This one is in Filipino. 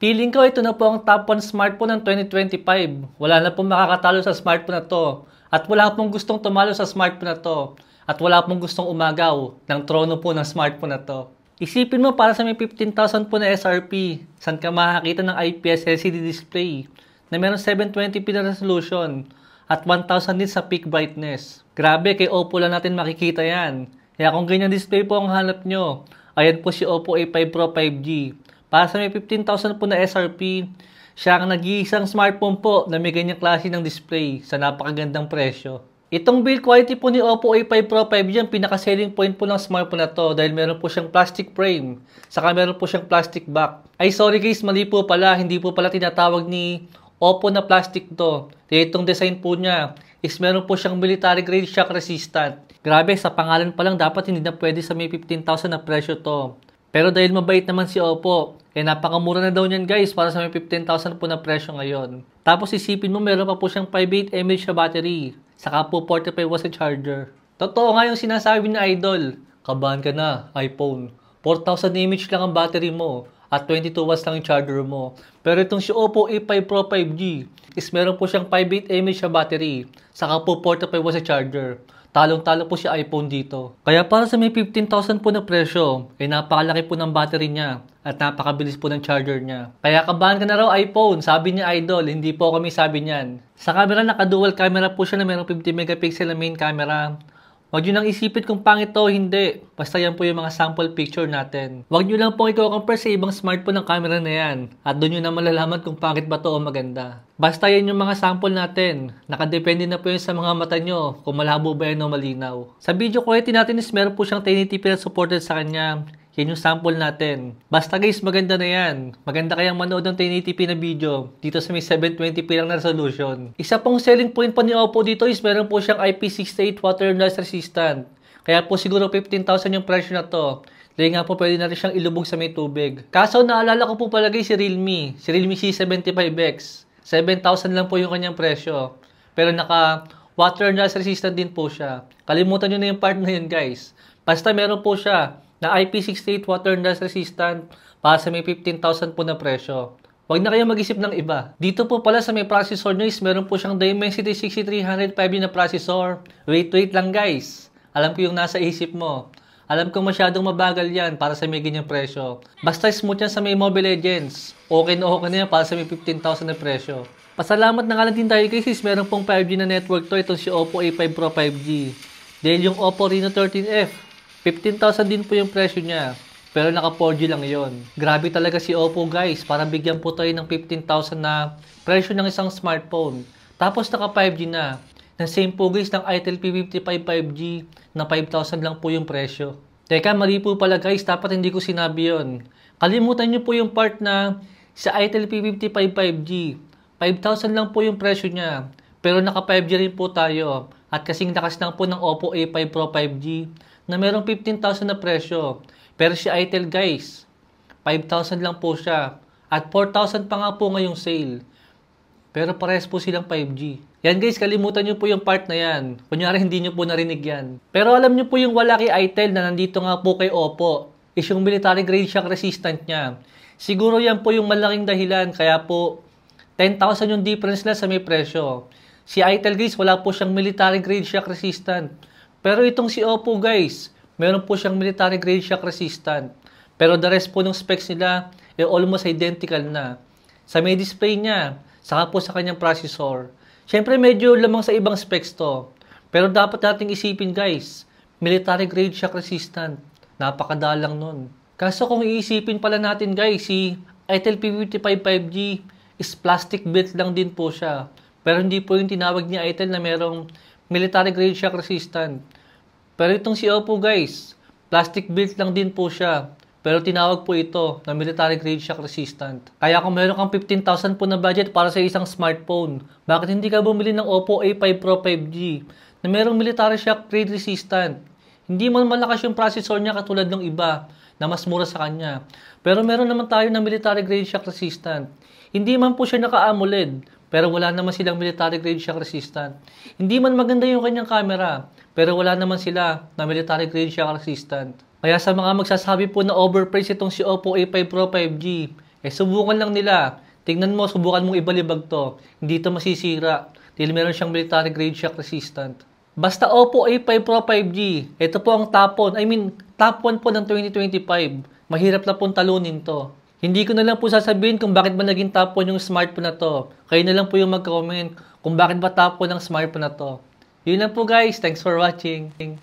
Feeling ko ito na po ang top 1 smartphone ng 2025. Wala na pong makakatalo sa smartphone na to. At wala pong gustong tumalo sa smartphone na to. At wala pong gustong umagaw ng trono po ng smartphone na to. Isipin mo para sa may 15,000 po na SRP, saan ka makakita ng IPS LCD display na meron 720p na resolution at 1,000 din sa peak brightness. Grabe, kay Oppo lang natin makikita yan. Kaya kung ganyan display po ang hanap nyo, ayan po si Oppo A5 Pro 5G. Para sa may 15,000 po na SRP, siya ang nag-iisang smartphone po na may ganyang klase ng display sa napakagandang presyo. Itong build quality po ni Oppo A5 Pro 5G ang pinaka-selling point po ng smartphone na to dahil meron po siyang plastic frame, saka meron po siyang plastic back. Ay sorry guys, mali po pala, hindi po pala tinatawag ni Oppo na plastic to. Dahil itong design po niya is meron po siyang military grade shock resistant. Grabe, sa pangalan pa lang dapat hindi na pwede sa may 15,000 na presyo to. Pero dahil mabait naman si Oppo, napakamura na daw niyan guys para sa may 15,000 po na presyo ngayon. Tapos isipin mo meron pa po siyang 58 mAh na battery, saka po 45 watts na charger. Totoo nga yung sinasabi ni Idol, kabahan ka na iPhone. 4,000 mAh lang ang battery mo at 22 watts lang yung charger mo. Pero itong si Oppo A5 Pro 5G is meron po siyang 58 mAh na battery, saka po 45 watts na charger. Talong-talo po si iPhone dito. Kaya para sa may 15,000 po na presyo, napakalaki po ng battery niya at napakabilis po ng charger niya. Kaya kabahan ka na raw iPhone, sabi ni Idol, hindi po kami sabi niyan. Sa camera, naka-dual camera po siya na mayroong 50 megapixel na main camera. Huwag nyo lang isipin kung pangit to o hindi. Basta yan po yung mga sample picture natin. Huwag nyo lang po i-compare sa ibang smartphone ng camera na yan. At doon nyo na malalaman kung pangit ba to o maganda. Basta yan yung mga sample natin. Nakadepende na po yun sa mga mata nyo kung malabo ba yan o malinaw. Sa video quality natin is meron po siyang 1080p na supported sa kanya. Yan yung sample natin. Basta guys, maganda na yan. Maganda kayang manood ng 1080p na video dito sa may 720p lang na resolution. Isa pong selling point pa ni Oppo dito is meron po siyang IP68 water and dust resistant. Kaya po siguro 15,000 yung presyo na to. Dahil nga po pwede na rin siyang ilubog sa may tubig. Kaso naalala ko po palagi si Realme C75X. 7,000 lang po yung kanyang presyo. Pero naka water and dust resistant din po siya. Kalimutan nyo na yung part na yun guys. Basta meron po siya na IP68 water and dust resistant para sa may 15,000 po na presyo. Huwag na kayo mag-isip ng iba. Dito po pala sa may processor nyo is meron po siyang Dimensity 6305 na processor. Wait lang guys. Alam ko yung nasa isip mo. Alam ko masyadong mabagal yan para sa may ganyang presyo. Basta smooth yan sa may Mobile Legends. Okay na yan para sa may 15,000 na presyo. Pasalamat na nga lang din tayo guys, meron pong 5G na network to. Itong si Oppo A5 Pro 5G. Dahil yung Oppo Reno 13F, 15,000 din po yung presyo niya. Pero naka 4G lang yon. Grabe talaga si Oppo guys. Para bigyan po tayo ng 15,000 na presyo ng isang smartphone. Tapos naka 5G na. Na same po guys ng Itel P55 5G na 5,000 lang po yung presyo. Teka, mali po pala guys. Dapat hindi ko sinabi yon. Kalimutan nyo po yung part na sa Itel P55 5G. 5,000 lang po yung presyo niya. Pero naka 5G rin po tayo. At kasing lakas lang po ng Oppo A5 Pro 5G na merong 15,000 na presyo. Pero si Itel guys, 5,000 lang po siya. At 4,000 pa nga po ngayong sale. Pero parehas po silang 5G. Yan guys, kalimutan nyo po yung part na yan. Kunyari hindi nyo po narinig yan. Pero alam nyo po yung wala kay Itel na nandito nga po kay Oppo is yung military grade shock resistant niya. Siguro yan po yung malaking dahilan. Kaya po 10,000 yung difference na sa may presyo. Si Itel guys, wala po siyang military grade shock resistant. Pero itong si Oppo guys, meron po siyang military grade shock resistant. Pero the rest po ng specs nila almost identical na. Sa may display niya, saka po sa kanyang processor. Siyempre medyo lamang sa ibang specs to. Pero dapat nating isipin guys, military grade shock resistant. Napakadalang nun. Kaso kung iisipin pala natin guys, si Itel P55 5G is plastic built lang din po siya. Pero hindi po yung tinawag ni Itel na merong military grade shock resistant. Pero itong si Oppo guys, plastic built lang din po siya. Pero tinawag po ito na military grade shock resistant. Kaya kung meron kang 15,000 po na budget para sa isang smartphone, bakit hindi ka bumili ng Oppo A5 Pro 5G na merong military shock grade resistant? Hindi man malakas yung processor niya katulad ng iba na mas mura sa kanya. Pero meron naman tayo ng military grade shock resistant. Hindi man po siya naka-AMOLED. Pero wala naman silang military grade shock resistant. Hindi man maganda yung kanyang camera, pero wala naman sila na military grade shock resistant. Kaya sa mga magsasabi po na overpriced itong si Oppo A5 Pro 5G, Subukan lang nila. Tingnan mo, subukan mong ibalibag to. Hindi to masisira. Dahil meron siyang military grade shock resistant. Basta Oppo A5 Pro 5G. Ito po ang top 1 po ng 2025. Mahirap na pong talunin to. Hindi ko na lang po sasabihin kung bakit ba naging top 1 yung smartphone na to. Kayo na lang po yung mag-comment kung bakit ba top 1 ng smartphone na to. Yun lang po guys. Thanks for watching.